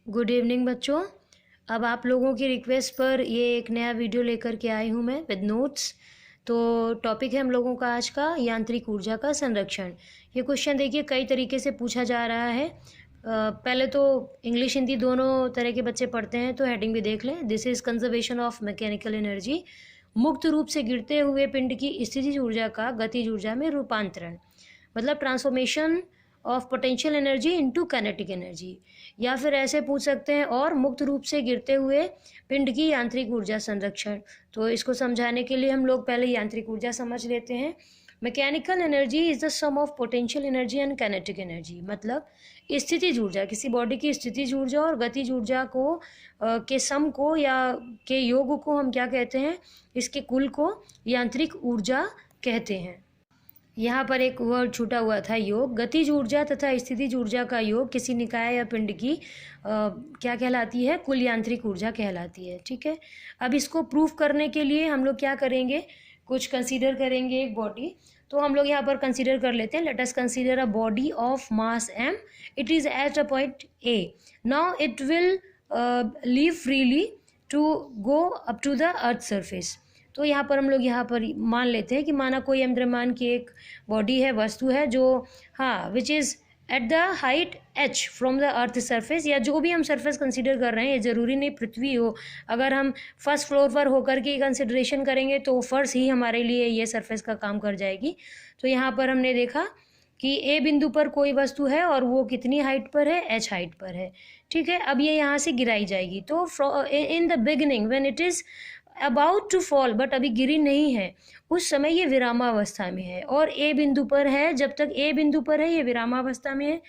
Good evening बच्चों। अब आप लोगों की रिक्वेस्ट पर ये एक नया वीडियो लेकर के आई हूँ मैं विद नोट्स। तो टॉपिक है हम लोगों का आज का यांत्रिक ऊर्जा का संरक्षण। ये क्वेश्चन देखिए कई तरीके से पूछा जा रहा है। पहले तो इंग्लिश हिंदी दोनों तरह के बच्चे पढ़ते हैं, तो हेडिंग भी देख लें। This is conservation of mechanical energy. मुक्त रूप से गिरते हुए पिंड की स्थितिज ऊर्जा का गतिज ऊर्जा में रूपांतरण, मतलब transformation of potential energy into kinetic energy. या फिर ऐसे पूछ सकते हैं, और मुक्त रूप से गिरते हुए पिंड की यांत्रिक ऊर्जा संरक्षण। तो इसको समझाने के लिए हम लोग पहले यांत्रिक ऊर्जा समझ लेते हैं। Mechanical energy is the sum of potential energy and kinetic energy, मतलब स्थितिज ऊर्जा, किसी बॉडी की स्थितिज ऊर्जा और गतिज ऊर्जा को के सम को या के योग को हम क्या कहते हैं, इसके कुल को यांत्रिक ऊर्जा कहते हैं। यहाँ पर एक वर्ड छूटा हुआ था, योग। गतिज ऊर्जा तथा स्थितिज ऊर्जा का योग किसी निकाय या पिंड की क्या कहलाती है, कुल यांत्रिक ऊर्जा कहलाती है। ठीक है, अब इसको प्रूफ करने के लिए हम लोग क्या करेंगे, कुछ कंसीडर करेंगे एक बॉडी। तो हम लोग यहाँ पर कंसीडर कर लेते हैं। Let us consider a body of mass m, it is at a point a। Now it will leave freely to go up to the earth surface. तो यहाँ पर हम लोग यहाँ पर मान लेते हैं कि माना कोई द्रव्यमान की एक बॉडी है, वस्तु है, जो which is at the height h from the earth surface, या जो भी हम सरफेस कंसीडर कर रहे हैं, ये ज़रूरी नहीं पृथ्वी हो। अगर हम फर्स्ट फ्लोर पर होकर के कंसिडरेशन करेंगे तो फर्श ही हमारे लिए ये सरफेस का काम कर जाएगी। तो यहाँ पर हमने देखा कि ए बिंदु पर कोई वस्तु है और वो कितनी हाइट पर है, h हाइट पर है। ठीक है, अब ये यहाँ से गिराई जाएगी। तो in the beginning when it is about to fall, but अभी गिरी नहीं है, उस समय ये विरामावस्था में है। और ए बिंदु पर है, जब तक ए बिंदु पर है ये विरामावस्था में है।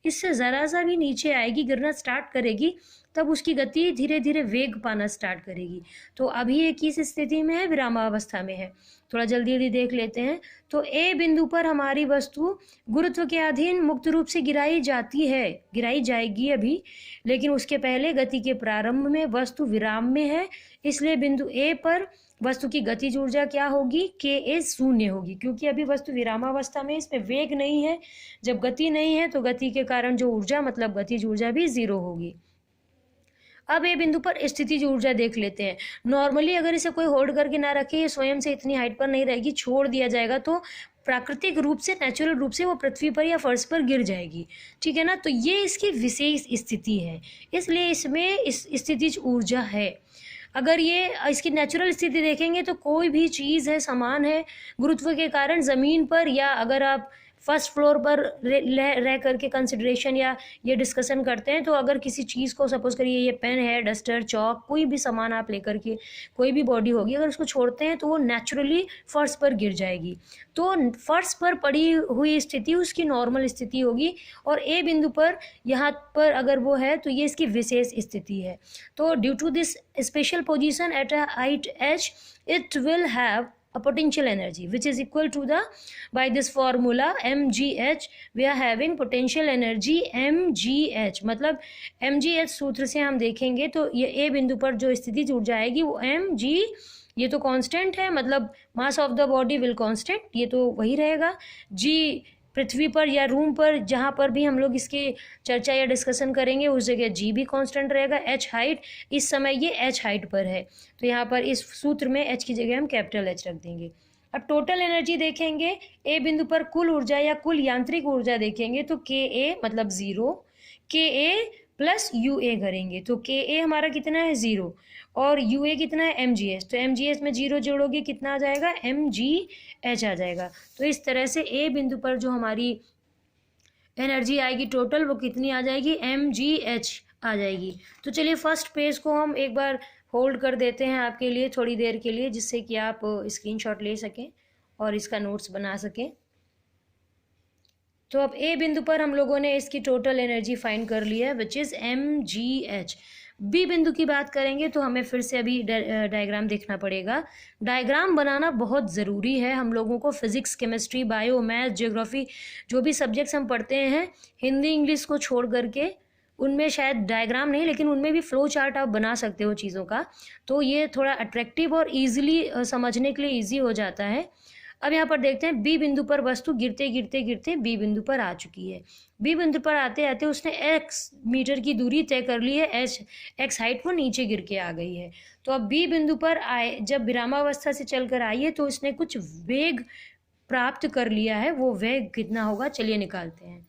इससे ज़रा सा भी नीचे आएगी, गिरना स्टार्ट करेगी, तब उसकी गति धीरे धीरे वेग पाना स्टार्ट करेगी। तो अभी ये किस स्थिति में है, विरामावस्था में है। थोड़ा जल्दी जल्दी देख लेते हैं। तो ए बिंदु पर हमारी वस्तु गुरुत्व के अधीन मुक्त रूप से गिराई जाएगी अभी, लेकिन उसके पहले गति के प्रारंभ में वस्तु विराम में है। इसलिए बिंदु ए पर वस्तु की गतिज ऊर्जा क्या होगी, के ए शून्य होगी, क्योंकि अभी वस्तु विरामावस्था में, इसमें वेग नहीं है। जब गति नहीं है तो गति के कारण जो ऊर्जा, मतलब गतिज ऊर्जा भी जीरो होगी। अब ए बिंदु पर स्थितिज ऊर्जा देख लेते हैं। नॉर्मली अगर इसे कोई होल्ड करके ना रखे, ये स्वयं से इतनी हाइट पर नहीं रहेगी, छोड़ दिया जाएगा तो प्राकृतिक रूप से, नेचुरल रूप से वो पृथ्वी पर या फर्श पर गिर जाएगी। ठीक है ना, तो ये इसकी विशेष स्थिति है, इसलिए इसमें इस स्थितिज ऊर्जा है। अगर ये इसकी नेचुरल स्थिति देखेंगे तो कोई भी चीज़ है, सामान है, गुरुत्व के कारण ज़मीन पर, या अगर आप फर्स्ट फ्लोर पर रह करके कंसिडरेशन या ये डिस्कशन करते हैं, तो अगर किसी चीज़ को, सपोज करिए ये पेन है, डस्टर, चौक, कोई भी सामान आप लेकर के, कोई भी बॉडी होगी, अगर उसको छोड़ते हैं तो वो नेचुरली फर्श पर गिर जाएगी। तो फर्श पर पड़ी हुई स्थिति उसकी नॉर्मल स्थिति होगी, और ए बिंदु पर यहाँ पर अगर वो है तो ये इसकी विशेष स्थिति है। तो due to this special position at a height h, it will have a potential energy which is equal to the, by this formula mgh, we are having potential energy mgh। मतलब mgh सूत्र से हम देखेंगे तो ये ए बिंदु पर जो स्थितिज ऊर्जा आएगी वो mg, ये तो कांस्टेंट है, मतलब mass of the body will constant, ये तो वही रहेगा। g पृथ्वी पर या रूम पर जहाँ पर भी हम लोग इसकी चर्चा या डिस्कशन करेंगे उस जगह जी भी कांस्टेंट रहेगा। h हाइट, इस समय ये h हाइट पर है, तो यहाँ पर इस सूत्र में h की जगह हम कैपिटल H रख देंगे। अब टोटल एनर्जी देखेंगे, ए बिंदु पर कुल ऊर्जा या कुल यांत्रिक ऊर्जा देखेंगे तो के ए मतलब 0, के ए प्लस यू ए करेंगे तो के ए हमारा कितना है 0, और यू ए कितना है mgh, तो mgh में 0 जोड़ोगे कितना आ जाएगा, mgh आ जाएगा। तो इस तरह से ए बिंदु पर जो हमारी एनर्जी आएगी टोटल, वो कितनी आ जाएगी, mgh आ जाएगी। तो चलिए फर्स्ट पेज को हम एक बार होल्ड कर देते हैं आपके लिए थोड़ी देर के लिए, जिससे कि आप स्क्रीनशॉट ले सकें और इसका नोट्स बना सकें। तो अब ए बिंदु पर हम लोगों ने इसकी टोटल एनर्जी फाइंड कर ली है, विच इज़ mgh। बी बिंदु की बात करेंगे तो हमें फिर से अभी डायग्राम देखना पड़ेगा। डायग्राम बनाना बहुत ज़रूरी है हम लोगों को, physics, chemistry, bio, math, geography, जो भी सब्जेक्ट्स हम पढ़ते हैं, हिंदी इंग्लिश को छोड़ करके, उनमें शायद डायग्राम नहीं, लेकिन उनमें भी फ्लो चार्ट आप बना सकते हो चीज़ों का, तो ये थोड़ा अट्रैक्टिव और ईजिली समझने के लिए ईजी हो जाता है। अब यहाँ पर देखते हैं बी बिंदु पर वस्तु गिरते गिरते गिरते बी बिंदु पर आ चुकी है। बी बिंदु पर आते आते उसने एक्स मीटर की दूरी तय कर ली है, एक्स हाइट वो नीचे गिर के आ गई है। तो अब बी बिंदु पर आए, जब विरामावस्था से चलकर आई है तो उसने कुछ वेग प्राप्त कर लिया है। वो वेग कितना होगा, चलिए निकालते हैं।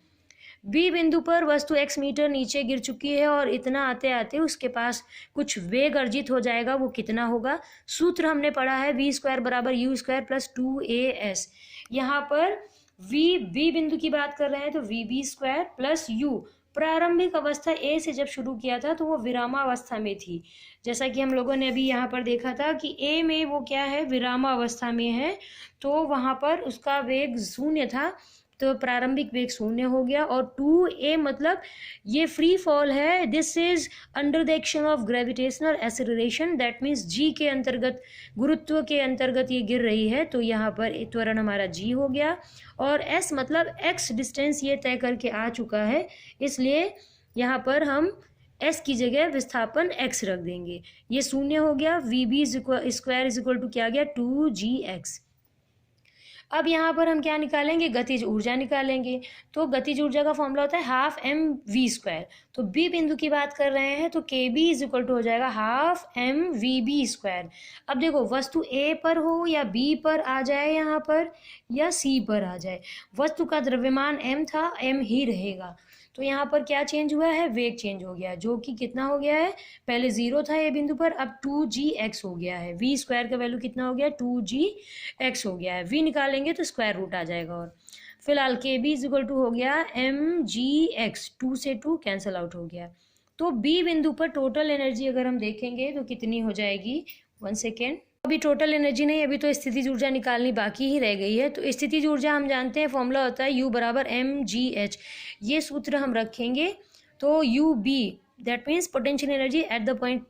बी बिंदु पर वस्तु x मीटर नीचे गिर चुकी है और इतना आते आते उसके पास कुछ वेग अर्जित हो जाएगा। वो कितना होगा, सूत्र हमने पढ़ा है v² बराबर u² प्लस 2as। यहाँ पर बी बिंदु की बात कर रहे हैं तो vb² प्लस u। प्रारंभिक अवस्था ए से जब शुरू किया था तो वो विरामावस्था में थी, जैसा कि हम लोगों ने अभी यहाँ पर देखा था कि ए में वो क्या है, विरामावस्था में है, तो वहाँ पर उसका वेग 0 था, तो प्रारंभिक वेग 0 हो गया। और 2a मतलब ये फ्री फॉल है, this is under the action of gravitational acceleration, that means g के अंतर्गत, गुरुत्व के अंतर्गत ये गिर रही है, तो यहाँ पर त्वरण हमारा g हो गया। और s मतलब x डिस्टेंस ये तय करके आ चुका है, इसलिए यहाँ पर हम s की जगह विस्थापन x रख देंगे। ये 0 हो गया, vb square is equal to क्या आ गया, 2gx। अब यहाँ पर हम क्या निकालेंगे, गतिज ऊर्जा निकालेंगे। तो गतिज ऊर्जा का फॉर्मूला होता है हाफ mv²। तो बी बिंदु की बात कर रहे हैं तो kb इज इक्वल टू हो जाएगा हाफ mvb²। अब देखो वस्तु a पर हो या b पर आ जाए यहाँ पर या c पर आ जाए, वस्तु का द्रव्यमान m था, m ही रहेगा। तो यहाँ पर क्या चेंज हुआ है, वेग चेंज हो गया, जो कि कितना हो गया है, पहले 0 था ए बिंदु पर, अब 2gx हो गया है। v² का वैल्यू कितना हो गया, 2gx हो गया है। v निकालेंगे तो स्क्वायर रूट आ जाएगा। और फिलहाल kb इज इक्वल टू हो गया mgx, 2 से 2 कैंसिल आउट हो गया। तो b बिंदु पर टोटल एनर्जी अगर हम देखेंगे तो कितनी हो जाएगी, 1 सेकेंड, अभी टोटल एनर्जी नहीं, अभी तो स्थितिज ऊर्जा निकालनी बाकी ही रह गई है। तो स्थितिज ऊर्जा हम जानते हैं फॉर्मूला होता है U बराबर mgh, ये सूत्र हम रखेंगे। तो UB that means potential energy at the point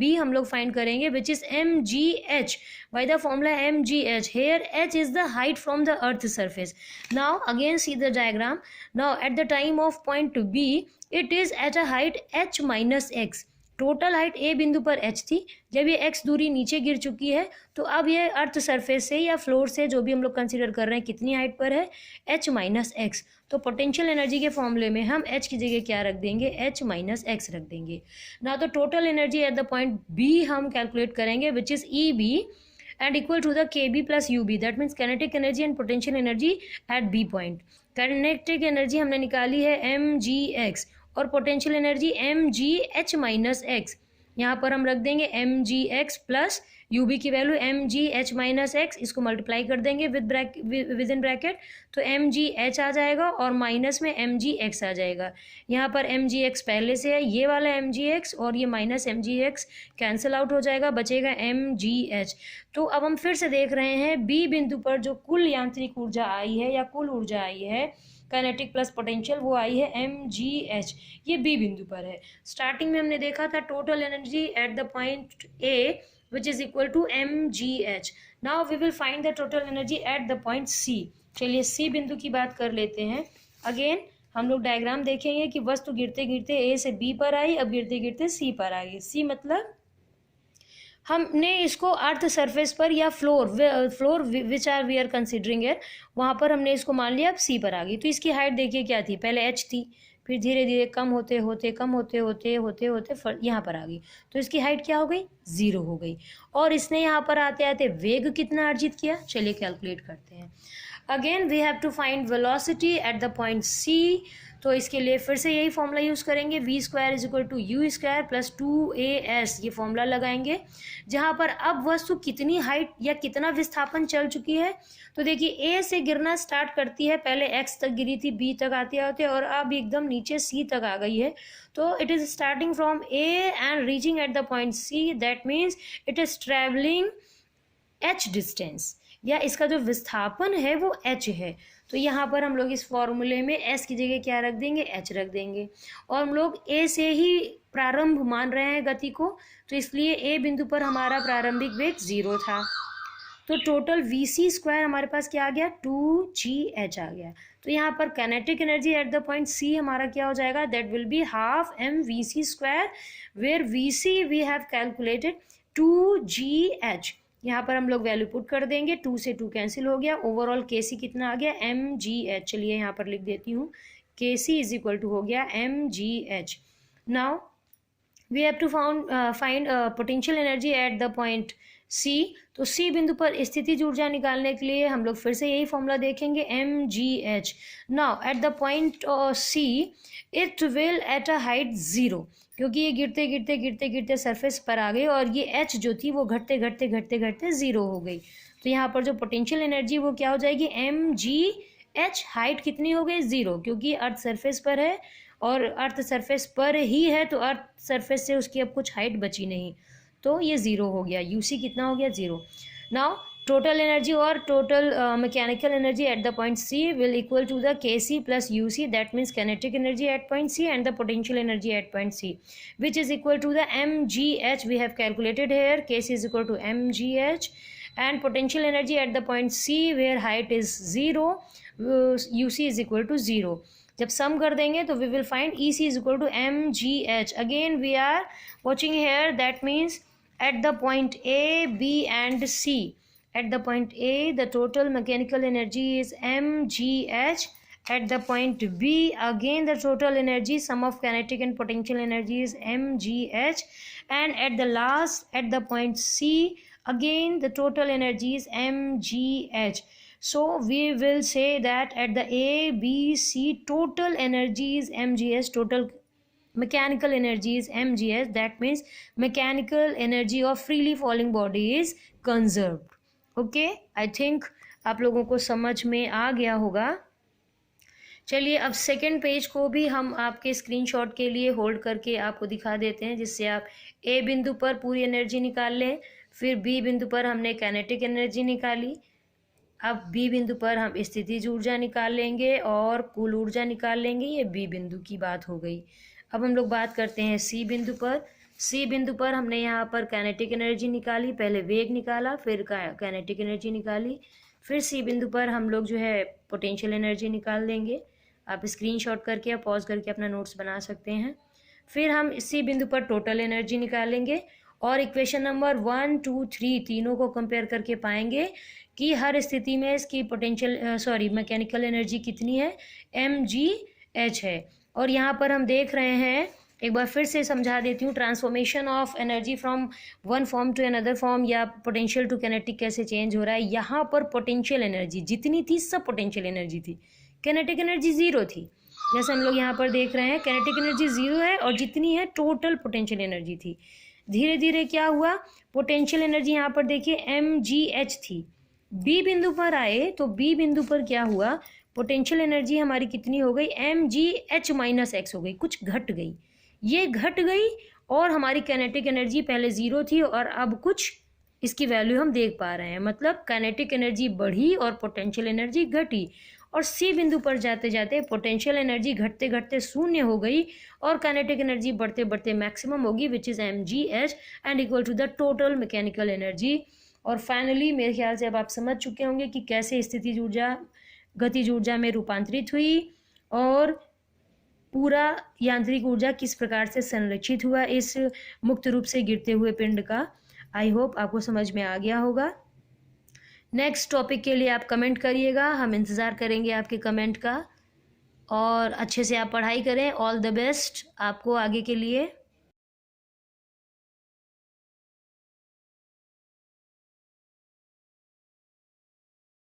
B हम लोग फाइंड करेंगे, which is mgh by the formula mgh। here h is the height from the earth surface। now again see the diagram। now at the time of point B it is at a height h minus x। Total height A बिंदु पर h थी, जब ये x दूरी नीचे गिर चुकी है तो अब ये अर्थ सरफेस से या फ्लोर से, जो भी हम लोग कंसीडर कर रहे हैं, कितनी हाइट पर है, h माइनस एक्स। तो पोटेंशियल एनर्जी के फॉर्मूले में हम h की जगह क्या रख देंगे, h माइनस एक्स रख देंगे ना। तो total energy at the point B हम कैलकुलेट करेंगे, which is EB and equal to the kb plus ub, that means kinetic energy and potential energy at B point। kinetic energy हमने निकाली है mgx और potential energy mgh minus x. यहाँ पर हम रख देंगे mgx प्लस ub की वैल्यू mgh माइनस एक्स, इसको मल्टीप्लाई कर देंगे विद इन ब्रैकेट, तो mgh आ जाएगा और माइनस में mgx आ जाएगा। यहाँ पर mgx पहले से है, ये वाला mgx और ये माइनस mgx कैंसिल आउट हो जाएगा, बचेगा mgh। तो अब हम फिर से देख रहे हैं बी बिंदु पर जो कुल यांत्रिक ऊर्जा आई है या कुल ऊर्जा आई है काइनेटिक प्लस पोटेंशियल, वो आई है mgh, ये बी बिंदु पर है। स्टार्टिंग में हमने देखा था total energy at the point A which is equal to mgh। now we will find the total energy at the point C। चलिए C बिंदु की बात कर लेते हैं। अगेन हम लोग डायग्राम देखेंगे कि वस्तु गिरते गिरते A से B पर आई, अब गिरते गिरते C पर आ गई। C मतलब हमने इसको अर्थ सरफेस पर या floor which are we are considering है, वहाँ पर हमने इसको मान लिया, अब सी पर आ गई। तो इसकी हाइट देखिए क्या थी, पहले एच थी, फिर धीरे धीरे कम होते होते यहाँ पर आ गई। तो इसकी हाइट क्या हो गई, 0 हो गई। और इसने यहाँ पर आते आते वेग कितना अर्जित किया, चलिए कैलकुलेट करते हैं। Again we have to find velocity at the point C. तो इसके लिए फिर से यही फॉर्मूला यूज़ करेंगे, v² is equal to u² plus 2as, ये फॉर्मूला लगाएंगे, जहाँ पर अब वस्तु कितनी हाइट या कितना विस्थापन चल चुकी है। तो देखिए a से गिरना स्टार्ट करती है, पहले x तक गिरी थी, b तक आते आते और अब एकदम नीचे c तक आ गई है। तो it is starting from a and reaching eight the point c, that means it is travelling h distance, या इसका जो विस्थापन है वो h है। तो यहाँ पर हम लोग इस फॉर्मूले में s की जगह क्या रख देंगे, h रख देंगे। और हम लोग a से ही प्रारंभ मान रहे हैं गति को, तो इसलिए a बिंदु पर हमारा प्रारंभिक वेग 0 था। तो टोटल vc² हमारे पास क्या आ गया, 2gh आ गया। तो यहाँ पर kinetic energy at the point c हमारा क्या हो जाएगा, that will be half mvc², where vc we have calculated 2gh। यहाँ पर हम लोग वैल्यू पुट कर देंगे, 2 से 2 कैंसिल हो गया, ओवरऑल Kc कितना आ गया mgh। चलिए यहाँ पर लिख देती हूँ, Kc इज इक्वल टू हो गया mgh। Now we have to find potential energy at the point C। तो C बिंदु पर स्थितिज ऊर्जा निकालने के लिए हम लोग फिर से यही फॉर्मूला देखेंगे, mgh। Now at the point C it will eight a height 0, क्योंकि ये गिरते गिरते गिरते गिरते सरफेस पर आ गई और ये h जो थी वो घटते घटते घटते घटते 0 हो गई। तो यहाँ पर जो पोटेंशियल एनर्जी वो क्या हो जाएगी, mgh। हाइट कितनी हो गई 0, क्योंकि अर्थ सरफेस पर है और अर्थ सरफेस पर ही है, तो अर्थ सरफेस से उसकी अब कुछ हाइट बची नहीं, तो ये 0 हो गया। यूसी कितना हो गया 0। नाउ टोटल एनर्जी और total mechanical energy at the point C will equal to the Kc plus UC, that means kinetic energy at point C and the potential energy at point C, which is equal to the mgh we have calculated here. Kc is equal to mgh and potential energy at the point C where height is 0, UC is equal to 0। जब सम कर देंगे तो we will find EC is equal to mgh। Again we are watching here, that means at the point A, B and C, at the point A the total mechanical energy is mgh, at the point B again the total energy sum of kinetic and potential energy is mgh, and at the last at the point C again the total energy is mgh। So we will say that at the A, B, C total energy is mgh, total mechanical energy is mgh, that means mechanical energy of freely falling body is conserved। okay, I think आप लोगों को समझ में आ गया होगा। चलिए अब second page को भी हम आपके स्क्रीनशॉट के लिए होल्ड करके आपको दिखा देते हैं, जिससे आप ए बिंदु पर पूरी एनर्जी निकाल लें। फिर बी बिंदु पर हमने काइनेटिक एनर्जी निकाली, अब बी बिंदु पर हम स्थितिज ऊर्जा निकाल लेंगे और कुल ऊर्जा निकाल लेंगे। ये बी बिंदु की बात हो गई। अब हम लोग बात करते हैं सी बिंदु पर। सी बिंदु पर हमने यहाँ पर काइनेटिक एनर्जी निकाली, पहले वेग निकाला, फिर काइनेटिक एनर्जी निकाली। फिर सी बिंदु पर हम लोग जो है पोटेंशियल एनर्जी निकाल देंगे। आप स्क्रीनशॉट करके या पॉज करके अपना नोट्स बना सकते हैं। फिर हम इसी बिंदु पर टोटल एनर्जी निकालेंगे और इक्वेशन नंबर 1, 2, 3 तीनों को कंपेयर करके पाएंगे कि हर स्थिति में इसकी मैकेनिकल एनर्जी कितनी है, mgh है। और यहाँ पर हम देख रहे हैं, एक बार फिर से समझा देती हूँ, transformation of energy from one form to another form या पोटेंशियल टू काइनेटिक कैसे चेंज हो रहा है। यहाँ पर पोटेंशियल एनर्जी जितनी थी सब पोटेंशियल एनर्जी थी, काइनेटिक एनर्जी 0 थी। जैसे हम लोग यहाँ पर देख रहे हैं काइनेटिक एनर्जी 0 है और जितनी है टोटल पोटेंशियल एनर्जी थी। धीरे धीरे क्या हुआ, पोटेंशियल एनर्जी यहाँ पर देखिए mgh थी। बी बिंदु पर आए तो बी बिंदु पर क्या हुआ, पोटेंशियल एनर्जी हमारी कितनी हो गई, mgh माइनस x हो गई, कुछ घट गई, ये घट गई। और हमारी काइनेटिक एनर्जी पहले 0 थी और अब कुछ इसकी वैल्यू हम देख पा रहे हैं, मतलब काइनेटिक एनर्जी बढ़ी और पोटेंशियल एनर्जी घटी। और सी बिंदु पर जाते जाते पोटेंशियल एनर्जी घटते घटते शून्य हो गई और काइनेटिक एनर्जी बढ़ते बढ़ते मैक्सिमम होगी, which is mgh and equal to the total mechanical energy. और फाइनली मेरे ख्याल से अब आप समझ चुके होंगे कि कैसे स्थितिज ऊर्जा गतिज ऊर्जा में रूपांतरित हुई और पूरा यांत्रिक ऊर्जा किस प्रकार से संरक्षित हुआ इस मुक्त रूप से गिरते हुए पिंड का। आई होप आपको समझ में आ गया होगा। नेक्स्ट टॉपिक के लिए आप कमेंट करिएगा, हम इंतज़ार करेंगे आपके कमेंट का। और अच्छे से आप पढ़ाई करें। ऑल द बेस्ट आपको आगे के लिए।